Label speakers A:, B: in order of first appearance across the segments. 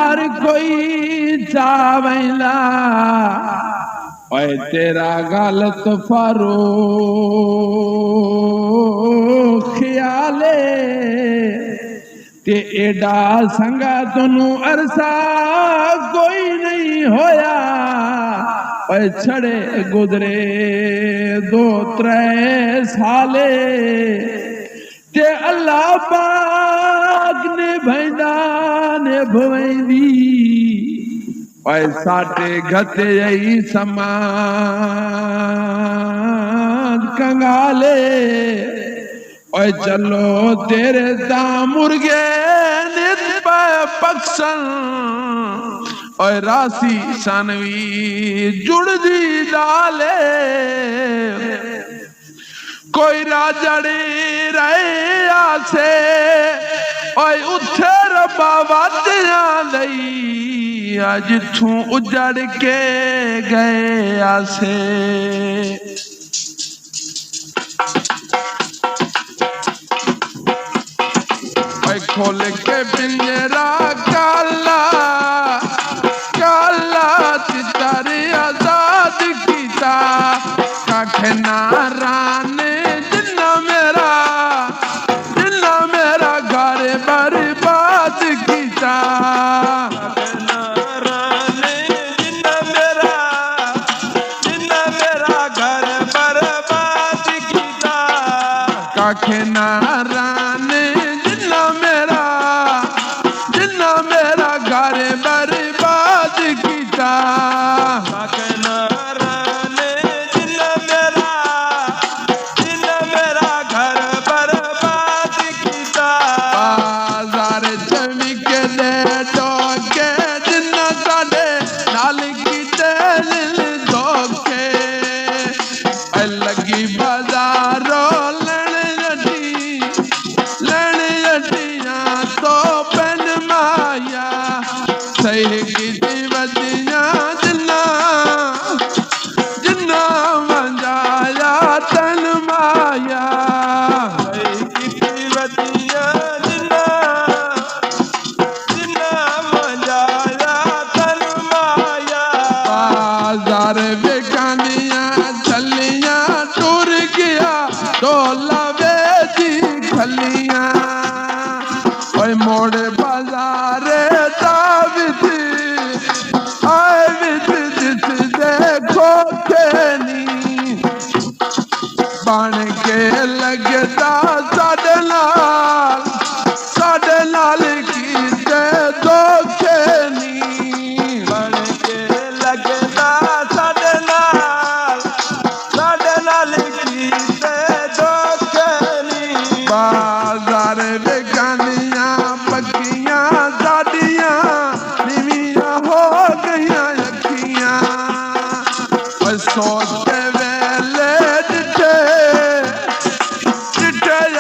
A: हर कोई चावैला ओए तेरा गलत फरो ख्याले ते एडा संगा तनु अरसा कोई नहीं होया ओए छड़े गुजरे 2-3 साले ते अल्लाह पाक ने भैंदा ने भवेंदी ओए साटे गते यही समान कंगाले ओए चलो तेरे दा मुर्गे नित पक्सन ओए रासी सानवी जुड़दी डाले कोई राजड़ी रहे आसे ओए उठे रब्बा वादियां लई अज तू उजड़ के गए आसे ओए खोल के पिंजरा काला काला तितारे आजाद कीता कख नारान बर्बाद कीता जिन्ना मेरा घर बर्बाद कीता कख नारान जिन्ना मेरा घर बर्बाद कीता कख नारान जिन्ना मेरा घर बर्बाद कीता लगी बाजारो लैन अड्डियां तो पेन माया सही की बदियां जिन्ना मंजाया तन माया सही की बदियां जिन्ना मंजाया तन माया बाजार बेगानियां चलियां टूर गया डोला बेची खलियां ओए मोड़ बाजार दाविद आए विद जिस देखो खेनी बन के लगता साढ़े लाल की दे दो खेनी बन के लगता साढ़े लाल की दे दो खेनी बाजार बेगानियां पक्कियां साड़ियां निवियां हो गईयां अखियां सोचते वेले डिठे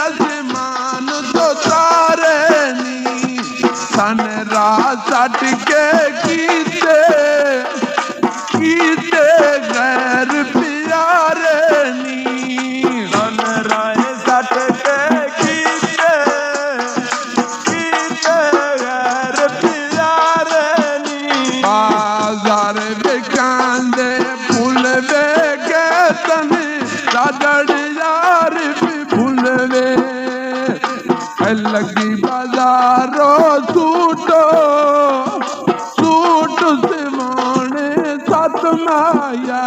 A: आसमान तो तारे नी सन रात सट के कीते गैर प्यारे नी सन राय सट के कीते गैर प्यारे नी बाजार बेकांदे फूल बेगे तन राजड़ यार भी भूलवे लगी बाजारो सूट सिमाने सत माया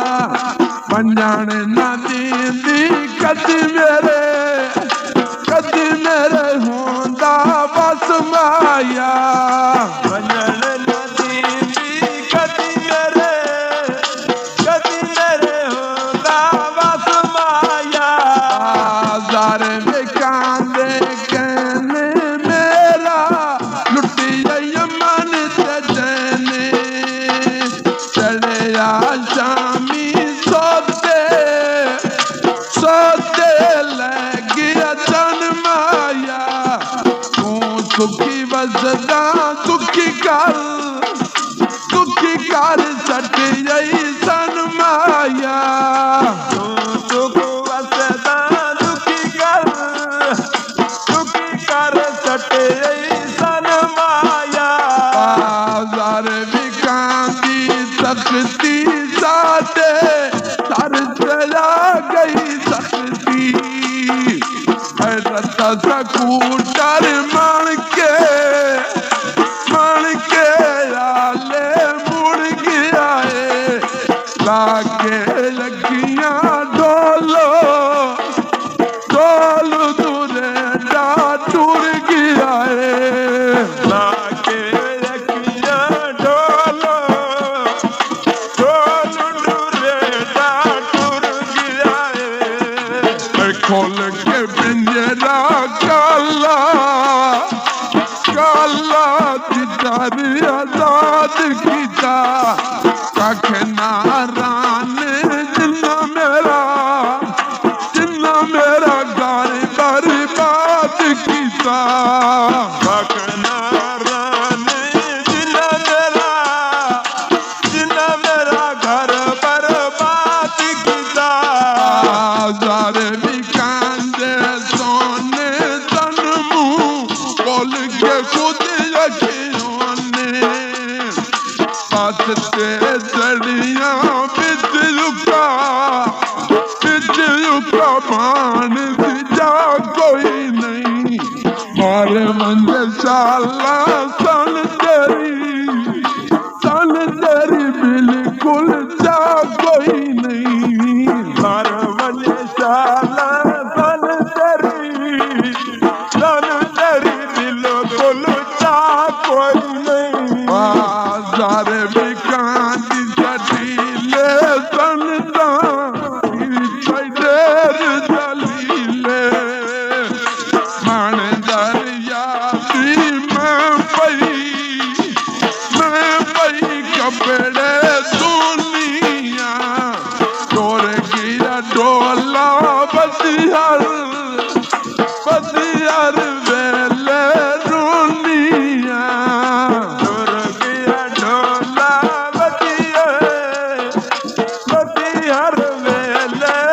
A: पंजान न दींदी कदी मेरे होंदा बस माया पंजान न दींदी कदी मेरे होंदा बस माया जार में कांदे कहने मेरा लुटिया मन से जने चले आ शामी सोते लगी अचन माया तू सुखी वजदा दुखी कर सट यही सन माया तू सुख वजदा दुखी कर सट यही सन माया ਸਕੂਟਰ ਮਣ ਕੇ ਆਲੇ ਮੁੜ ਗਿਆ ਏ ਲਾਗੇ ਲੱਗੀਆਂ ਢੋਲੋ ਢੋਲ ਦੂਰੇ ਦਾ ਟੁਰ ਗਿਆ ਏ ਲਾਗੇ ਲੱਗੀਆਂ ਢੋਲੋ ਢੋਲ ਦੂਰੇ ਦਾ ਟੁਰ ਗਿਆ ਏ ਖੋਲ ਕੇ ਪਿੰਜਰਾ ਕਾਲਾ ਕਾਲਾ ਦਿਦਾਰ ਆਜ਼ਾਦ ਕੀਤਾ ਕੱਖ ਨਾ ਰਾਨ ਜਿੰਨਾ ਮੇਰਾ ਘਰ ਬਰਬਾਦ ਕੀਤਾ ਕੱਖ ਨਾ ਰਾਨ ਜਿੰਨਾ ਮੇਰਾ ਘਰ ਬਰਬਾਦ ਕੀਤਾ ਸਾਰੇ ਵੀ ਕਾਂਦੇ ਸੋਨੇ ਤਨ ਮੂੰਹ ਖੋਲ ਕੇ ਖੁਦ ਰੱਖਿਓ ਨੇ ਪੱਤ ਤੇ ਜੜੀਆਂ ਵਿੱਚ ਲੁਕਾ ਮਾਨ ਜਾ ਕੋਈ ਨਹੀਂ ਮਾਰੇ ਮੰਜ਼ਿਲ ਸਾਲਾ ਸਨ ਤੇਰੀ ਬਿਲਕੁਲ ਜਾ ਕੋਈ ਨਹੀਂ ਮਾਰੇ ਮੰਜ਼ਿਲ ਸਾਲਾ ਸਨ ਤੇਰੀ ਬਿਲਕੁਲ ਜਾ ਕੋਈ ਨਹੀਂ ਸਾਰੇ ਵਿਕਾਂ ਦੀ ਜਟੀਲੇ ਸੰਤਾਂ ਜਲੀਲੇ ਮਣ ਦਰਿਆ ਦੀ ਮੈਂ ਪਈ ਕੱਪੜੇ ਦੁਨੀਆ ਤੋਰ ਗਿਆ ਡੋਲਾ ਬਦਿਆਰ ਵੇਲੇ ਦੁਨੀਆ ਤੋਰ ਗਿਆ ਡੋਲਾ ਬਦਿਆਰ ਵੇਲੇ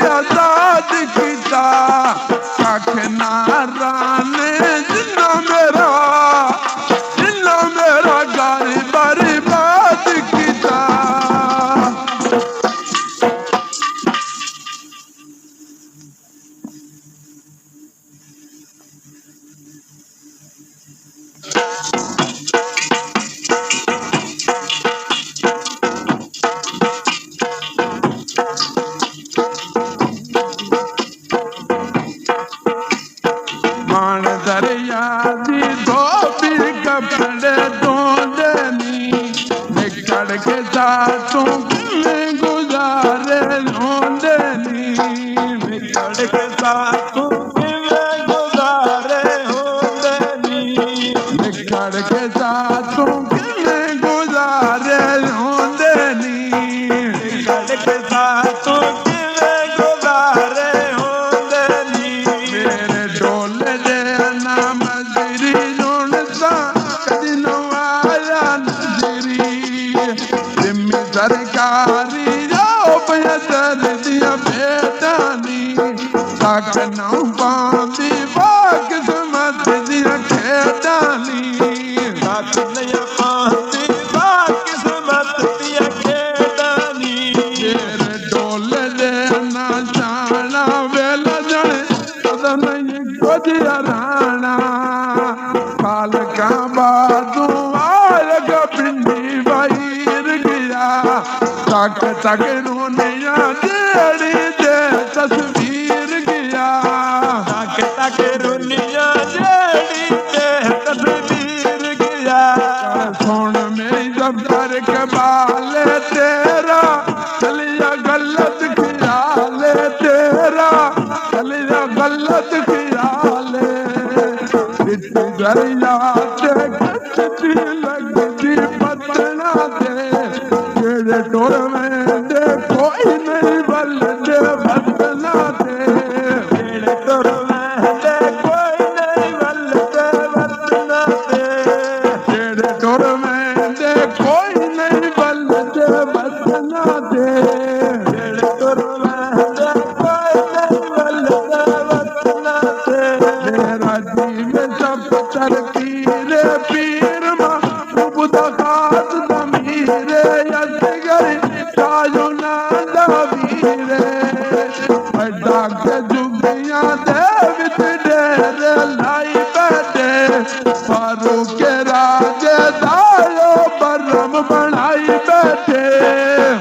A: आजाद किता कख नारा ने जिन्ना मेरा घर बर्बाद किता। मान दरिया दी धोबी कपड़े धोंदे नी निकल के साथों में गुजारे होंदे नी निकल के साथों में गुजारे होंदे नी निकल के साथों में गुजारे होंदे नी निकल के साथों में गुजारे होंदे नी। मेरे डोले दे नाम तेरी जोनता कदी नवाया नजरी जिम्मे सरकारी जाओ बेदर दिया बेदानी ताक नौ बांधी बाग समत दिया खेदानी ताक नया बांधी बाग समत दिया खेदानी। मेरे डोले दे ना जाना वेला जाने सदा नहीं कुछ राणा काल का बादू आग पिंडी बाहर गया तक तक रोनिया जेड़ी दे तस्वीर गया तक तक रोनिया जेड़ी दे तस्वीर गया। सुन मेरी दफ्तर के बाले तेरा चलिया गलत ख्याल तेरा चलिया गलत ख्याल दरिया से कच्ची लगती पतना दे जेड़े टोर में दे कोई नहीं बल दे बतना दे जेड़े टोर में दे कोई नहीं बल दे बतना दे जेड़े टोर में दे कोई नहीं बल दे बतना दे जेड़े टोर में दे कोई नहीं बल दे बतना दे। मेरा जी में सब तरकीरे पीर बुदा खास दमीरे यदगरी ताजो नादा वीरे बड़ा के जुगिया दे विच डेरे लाई बैठे फारूक के राजे दायो बरम बनाई बैठे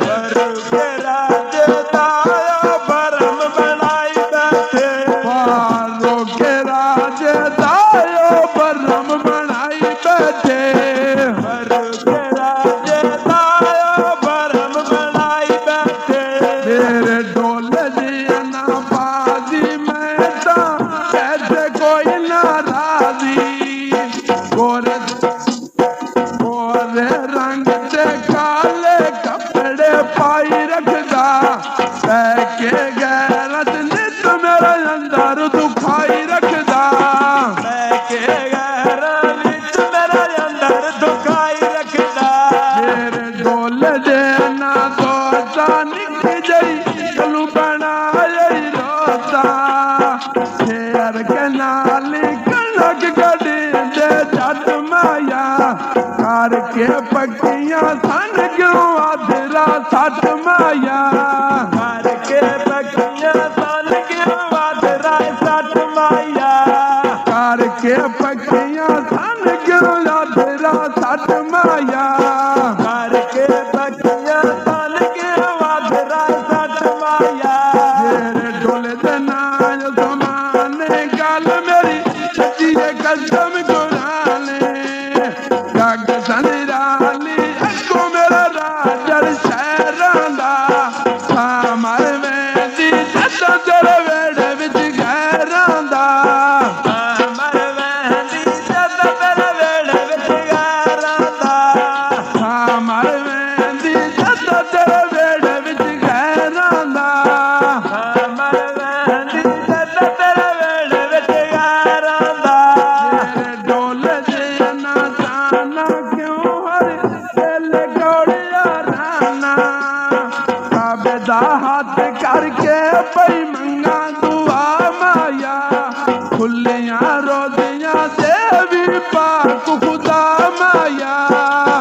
A: फारूक के राजे दायो बरम बनाई बैठे फारूक के राजे दायो बरम बनाई बैठे फारूक के राजे दायो बरम बनाई बैठे। मेरे डोले दिया ना बाजी में ता ऐसे कोई नाराजी गोरे गोरे रंग से काले कपड़े पाई रखदा के गैरत नित मेरा अंदर दुखाई रखदा के गैरत नित मेरा अंदर दुखाई रखदा। मेरे डोले दे ना तो निक जई चलू बना देवी पाक खुदा माया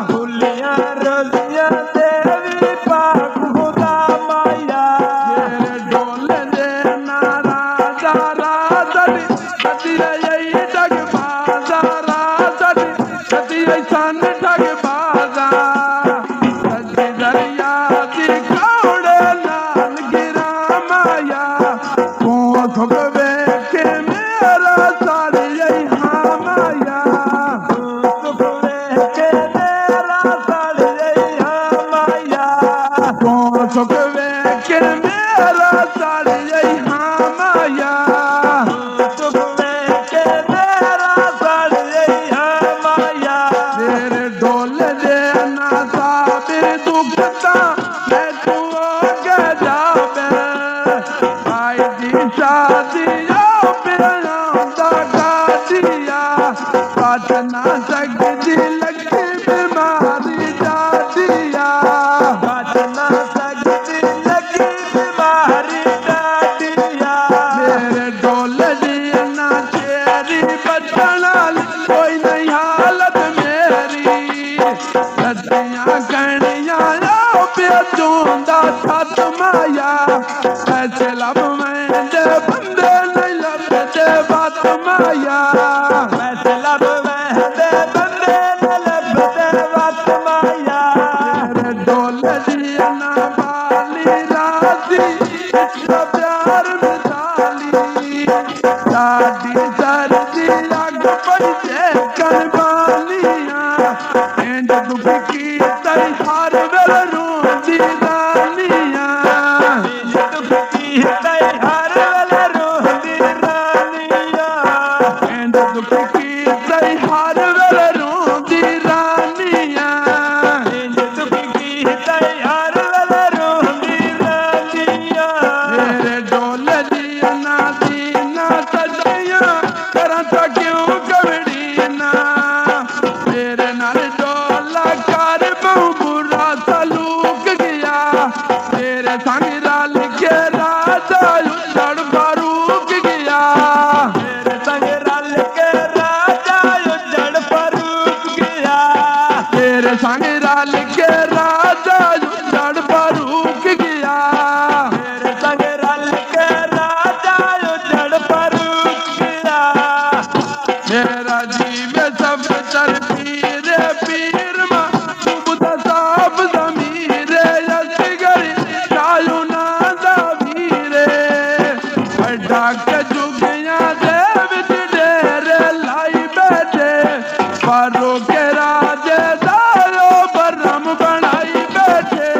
B: भूलिया रोजिया देवी पाक खुदा माया
A: तेरे डोल दे नारा दारा दरी कदी यही डग बाजा राजरी कदी सन डग बाजा कदी दरिया दी कौड़े नाल गिरा माया को थकवे के मेरा साड़ी यही हाँ माया
B: सुख के मेरा साड़ी हाँ माया
A: को थकवे के मेरा साड़ी यही हाँ माया
B: सुख के मेरा साड़ी हाँ माया
A: तेरे डोल दे ना साबिर दुखता मैं तू आगे जावे भाई दी शादी दा गादिया बात ना सकती लगी बीमारी जादिया
B: बचना सकती लगी बीमारी डाटिया
A: मेरे डोल दी ना तेरी बचना कोई नहीं हालत मेरी लदियां कणियां बेचूंदा छत माया ऐसे लब मैं दे बंदे नहीं लभदे बात माया
B: वैसे लब वहदे बंदे न लभदे वत माया
A: तेरे डोल दी ना बाली राजी इसका प्यार मिसाली दादी सर्दी अग पैसे कन बालियां एंड दुख की तई हर वेल रूंदी दानियां
B: दुख की तई हर वेले रोंदी रानिया
A: एंड दुख की तई हर वेल रूंदी रानियां
B: दुख की तई हर वेले रोंदी रानिया
A: तेरे डोल दी ना सजैया करा ता क्यों कवड़ी ना तेरे नाल डोला कर बहु बुरा सलूक गया तेरे संग रल के राजा उजड़ फरूक गया
B: तेरे संग रल के राजा उजड़ फरूक गया
A: तेरे संग रल के राजा उजड़ फरूक गया
B: तेरे संग रल के राजा उजड़ फरूक गया
A: मेरा जीव सब चल पीरे पीर मा बुदा साब जमीरे असगरी चालू ना वीरे बड़ा के जुगिया दे विच डेरे लाई बैठे पारो के राजे दारो बरम बनाई बैठे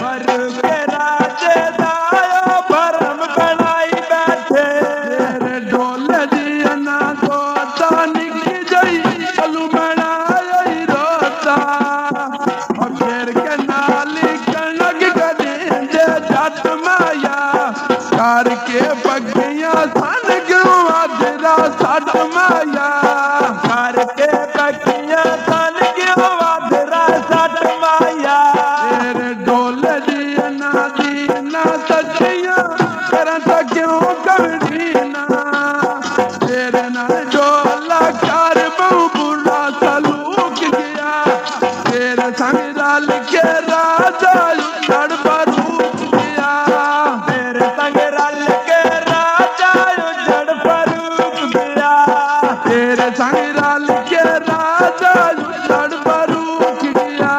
B: वर के राजे दायो भरम बनाई बैठे
A: तेरे डोल दी ना तोता निकली जई चलू बनाई रोता और फिर के नाली कनक कदेंदे जट माया करके पगियां सन गुआ तेरा सट माया
B: करके पक्कियां सन क्यों वादरा सट माया
A: तेरे डोल दी ना सचिया करा ता क्यों कवड़ी ना तेरे नाल डोला कर बहु बुरा सलूक गया तेरे संग रल के राजा उजड़ फरूक गया
B: तेरे संग रल के राजा उजड़ फरूक गया
A: तेरे संग रल के राजा उजड़ फरूक गया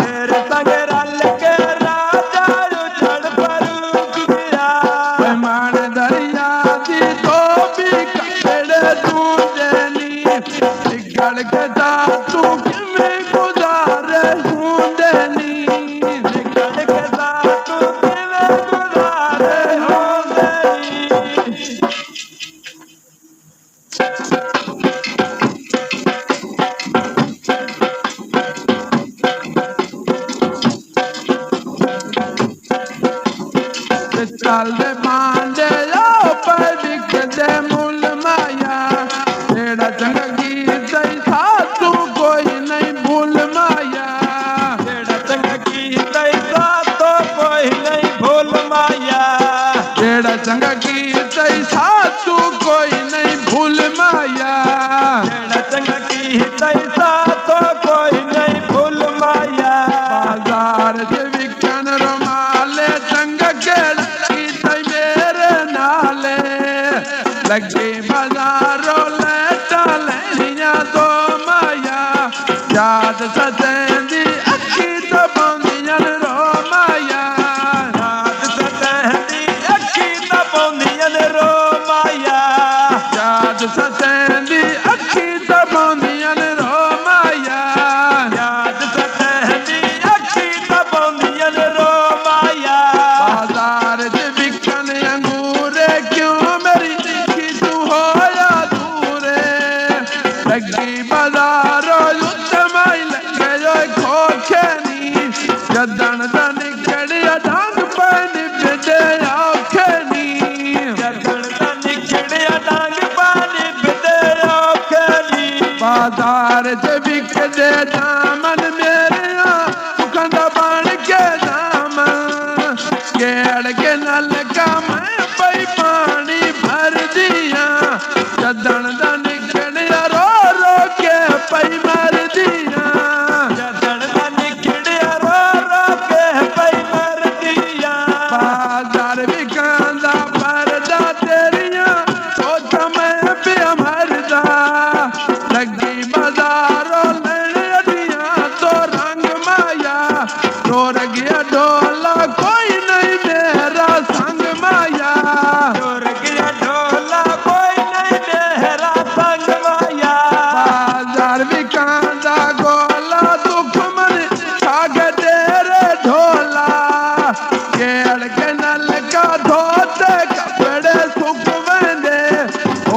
B: तेरे संग रल के राजा उजड़ फरूक गया
A: मान दरिया दी तो भी कपड़े तू देनी गड़ के जा तू किमें गुजारे हूँ देनी
B: निकल के साथ तू किवें गुजारे हो गई
A: चल दे बांधे लो पर बिक दे मुल माया तेरा चंगा गीत था तू कोई नहीं भूल माया
B: तेरा चंगा गीत ऐसा तो कोई नहीं भूल माया
A: तेरा चंगा गीत था तू कोई नहीं भूल माया
B: तेरा चंगा
A: लगे बाजारों लेटा लेनिया तो माया याद सतेंदी अखी तो बंदियन रो माया
B: याद सतेंदी अखी तो बंदियन रो माया
A: याद सतेंदी अखी तो बंदियन रो माया
B: याद सतेंदी अखी तो बंदियन रो माया
A: बाजार च बिकन अंगूरे क्यों मेरी की तू होया दूरे लगी बाजारों उत्तमाई लगे जो खोखनी जदन दा निकड़िया डांग पानी बिदे औखनी
B: जदन दा निकड़िया डांग पानी बिदे औखनी
A: बाजार च बिकदे दामन मेरे सुखंदा बन के दामन केड़ के नल का मैं पई पानी भर दिया जदन दा निकड़िया रो रो के पई मर दिया
B: जदन दा निकड़िया रो रो के पई मर दिया
A: बाजार बिकांदा परदा तेरिया ओ समय पे मरदा लगी बाजारों लेने अदिया तो रंग माया रोर गया ढोला कोई नहीं मेरा संग माया
B: डोर गया ढोला कोई नहीं मेरा संग माया
A: बाजार बिकांदा गोला दुख मन छाग तेरे ढोला केड़ के नल का धोते कपड़े सुख वेंदे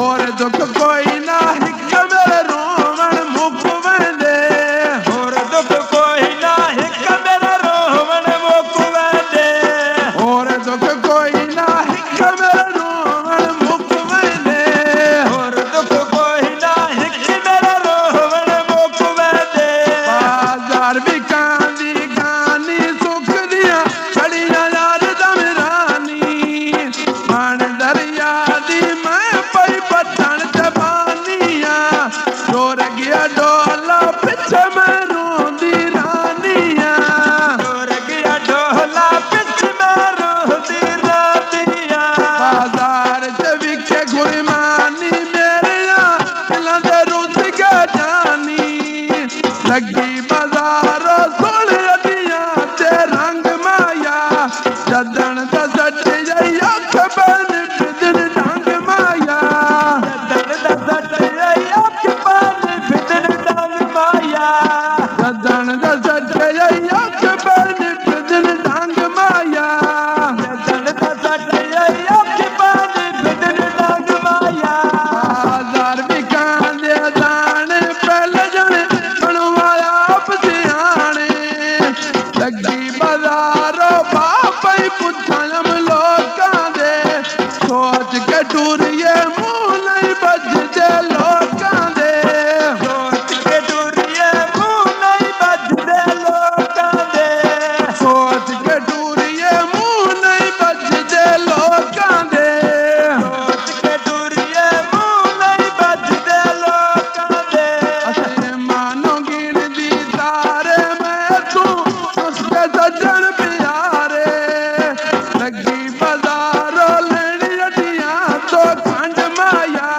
A: और दुख कोई ना हिक मेरे रोमन मुख वेंदे
B: और दुख कोई ना हिक मेरा रोमन मुख वेंदे
A: और दुख कोई ना हिक मेरे रोमन मुख वेंदे
B: और दुख कोई ना हिक मेरा रोमन मुख वेंदे
A: बाजार बिकांदी गानी सुख दिया छड़िया यार दमरानी मान दरिया दी मैं पई पटन जबानिया जोर गया डोला पिछे मैं रोंदी रानिया
B: डोर गया ढोला पिछ में रोती रातिया
A: बाजार च बिके गुरमानी मेरिया लंदे रुस के जानी लगी बाजारों सुन अदिया ते रंग माया जदन दा सट जाई अख बन बिदन ढंग माया
B: जदन दा सट जाई अख बन बिदन ढंग माया
A: जदन दा सट जाई अख बन बिदन ढंग माया
B: जदन दा सट जाई अख बन बिदन ढंग माया
A: बाजार बिकांदे दाने पहल जने बनवाया आप सियाने लगी बाजारों बापई पुछायम लोकां दे सोच के टूरिए मुंह नहीं बजदे लोकां दे
B: सोच के टूरिए मुंह नहीं बजदे लोकां दे
A: सोच के टूरिए मुंह नहीं बजदे लोकां दे
B: सोच के टूरिए मुंह नहीं बजदे लोकां दे
A: असे मानो गिनदी तारे मैं तू उसके सज्जन प्यारे लगी बाजारों लेनी अडियां तो खंड माया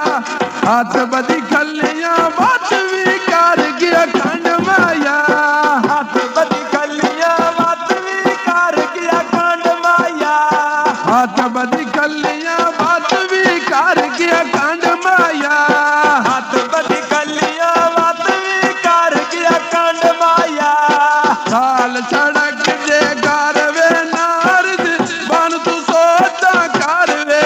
A: हाथ बदी खलियां बात भी कर गया खंड माया
B: हाथ बदी खलियां बात भी कर गया खंड माया
A: हाथ बदी खलियां बात भी कर गया खंड माया
B: हाथ बदी खलियां बात भी कर गया खंड माया
A: साल सड़क दे कारवे नारद बन तू सोता करवे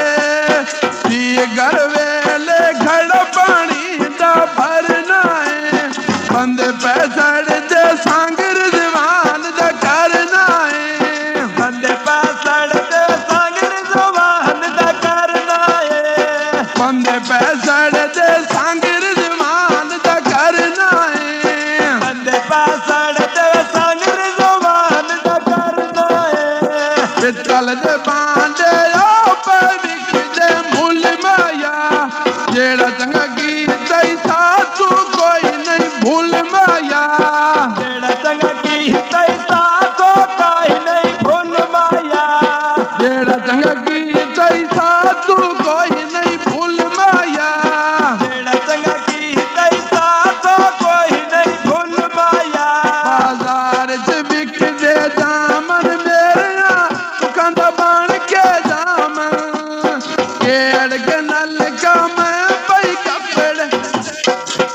A: पी गरवे ले घड़ पानी दा भरना है बंदे पैसड़ दे संग रिजवान दा करना है
B: बंदे पैसड़ दे संग रिजवान दा करना है
A: बंदे पैसड़ दे संग रिजवान दा करना है
B: बंदे पैसड़ दे संग रिजवान दा करना है
A: पित्तल दे बांडे ओ पर बिकदे मुल माया जेड़ा चंगा गीत सा तू कोई नहीं भूल माया
B: जेड़ा चंगा गीत सा तो कोई नहीं भूल माया
A: जेड़ा चंगा गीत सा तू कोई नहीं भूल माया गेड़ के नल का मैं पई कपड़े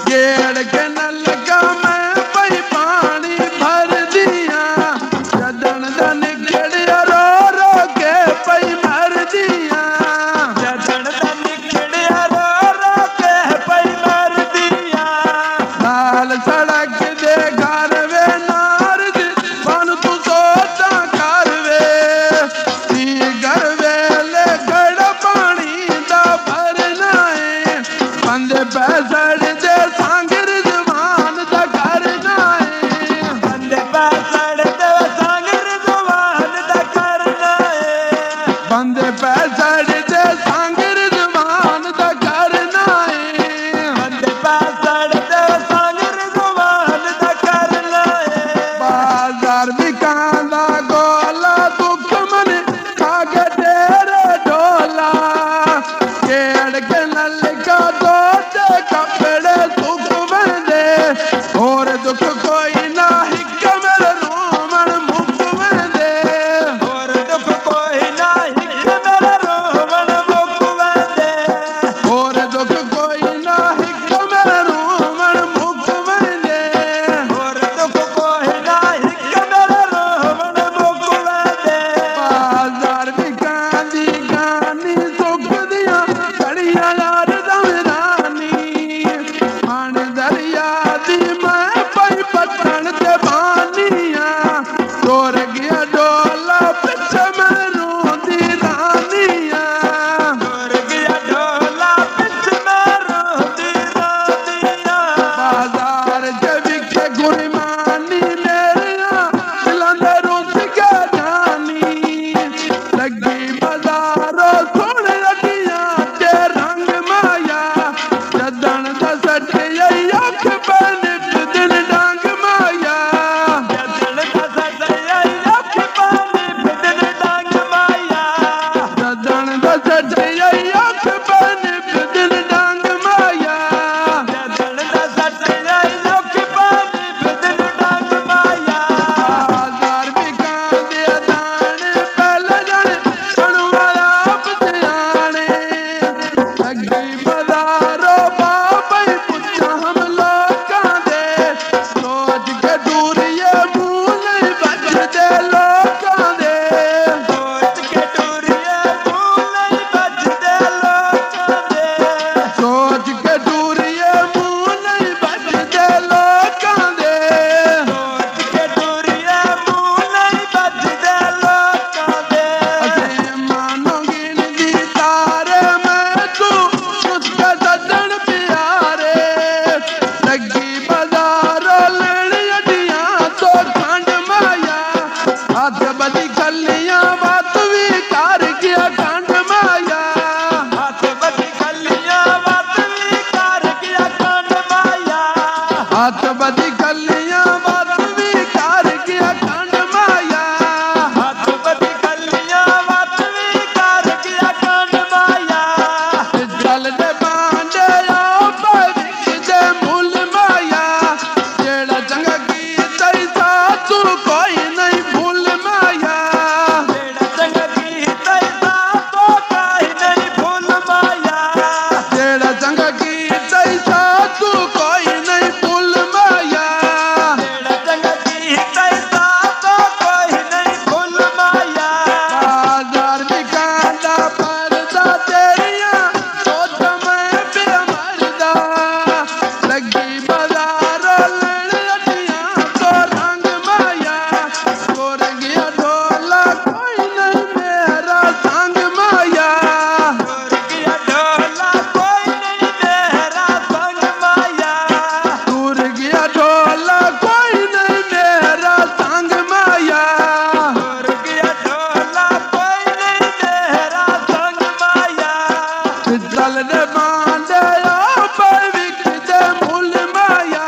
A: गेड़ के नल का मैं पई पानी भर दिया जदन दन गेड़िया रो रो के पई मर दिया
B: जदन दन गेड़िया रो रो के पई मर दिया
A: लाल सड़क दे घर वे नारद बन तू सोता कर वे ती घर वे ले गड़ पानी दा भरना है बंदे पैसड़ दे सांगर जवान दा करना है
B: बंदे पैसड़ दे सांगर जवान दा करना है
A: बंदे पैसड़ दे सांगर जवान दा करना है
B: बंदे पैसड़ दे सांगर जवान दा करना है
A: बाजार बिकांदा गोला दुख मन खागे तेरे डोला केड़ के नल का दो कपड़े सुख बंदे और दुख कोई ना हिक मेरे रोमन मुख बंदे
B: और दुख कोई ना हिक मेरे रोमन मुख बंदे
A: और दुख कोई ना हिक मेरे रोमन मुख बंदे
B: और दुख कोई ना हिक मेरे रोमन मुख बंदे
A: बाजार बिकांदी गानी सुख दिया घड़िया यार दमरानी मन दरिया दी मैं पई पत्तन ते बानिया तोर गया डोला पिछ में रोंदी रानिया
B: और गया ढोला पिछ में रोती रोतिया
A: बाजार च विखे गुरमानी मेरिया दिलांदे रुस के जानी लगी बाजारो सुन रटिया के रंग माया जदन दसट यही अख बन दिन डांग माया
B: जदन दसया अख पानी बिदन डांग माया
A: जदन दसट यही अख बन दिन डांग माया
B: जदन दसया अख पानी बिदन डांग माया
A: बाजार बिकांदे दाने पहले जन सणवाला बजाने लगी बाजारो बाबई पुੱਛਾਂ हम लोकां दे सोच के दूरिए मुंह नहीं बजदे लोकां दे
B: सोच के टूरिए फूल नहीं बजदे लोकां दे
A: सोच के दूरिए मुंह नहीं बजदे लोकां दे
B: सोच के टूरिए फूल नहीं बजदे लोकां दे
A: असे मानो गिनदी तारे मैं तू उसका सजन प्यारे लगी बाजारो लेनी अडियां तो खंड माया हाथ बदी कलियां बात भी कर गया खंड माया
B: हाथ बदी कलियां बात भी कर गया कंड माया
A: हाथ बदी कलियां बात भी कर गया खंड माया
B: हाथ बदी कलियां बात भी कर गया कंड माया
A: चल दे बांडे आओ पविक दे मुल माया जेड़ा चंगा कीता सा तू कोई नहीं भूल माया
B: जेड़ा चंगा कीता सा तो काई नहीं भूल माया
A: जेड़ा चंगा कीता सा तू कोई नहीं भूल माया
B: जेड़ा चंगा कीता सा तो कोई नहीं भूल माया
A: बाजार बिकांदा परदा तेरियां सोच मैं पे मरदा लगी बाजारो लेने अडियां तो रंग माया तोर गया ढोला कोई नहीं मेरा संग माया
B: और गया ढोला कोई नहीं मेरा संग माया
A: दूर गया ढोला कोई नहीं मेरा संग माया
B: और गया ढोला कोई नहीं मेरा संग माया
A: चल दे बांडे आओ पविक दे मुल माया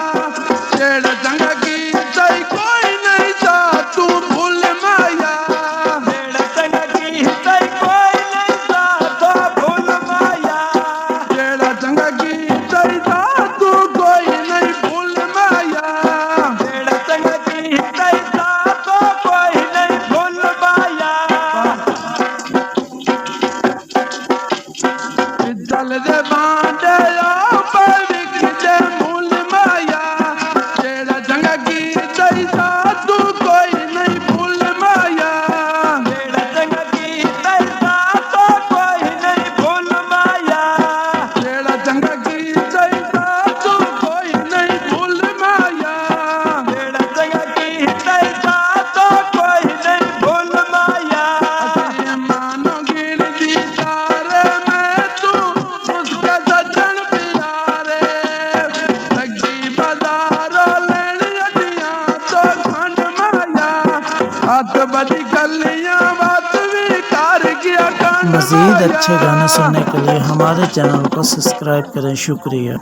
A: जेड़ा चंगा कीता कोई नहीं सा तू भूल माया
B: जेड़ा चंगा कीता कोई नहीं सा तो भूल माया
A: जेड़ा चंगा कीता सा तू कोई नहीं भूल माया
B: जेड़ा चंगा कीता सा तो कोई नहीं भूल माया
A: गल दे बांडे विक दे मूल माया जेड़ा चंगा की दैसा तू कोई नहीं भूल माया
B: जेड़ा चंगा की दैसा तो कोई नहीं भूल माया
A: जेड़ा चंगा की दैसा तू कोई नहीं भूल माया
B: जेड़ा चंगा की दैसा तो कोई नहीं भूल माया
A: मानो गिर दी तारे में तू उसका सजन प्यारे लगी बाजारों लेनी अटियां तो खंड माया हाथ बड़ी गलियां बात भी कार किया कांड
C: मज़ीद अच्छे
A: माया।
C: गाने सुनने के लिए हमारे चैनल को सब्सक्राइब करें। शुक्रिया।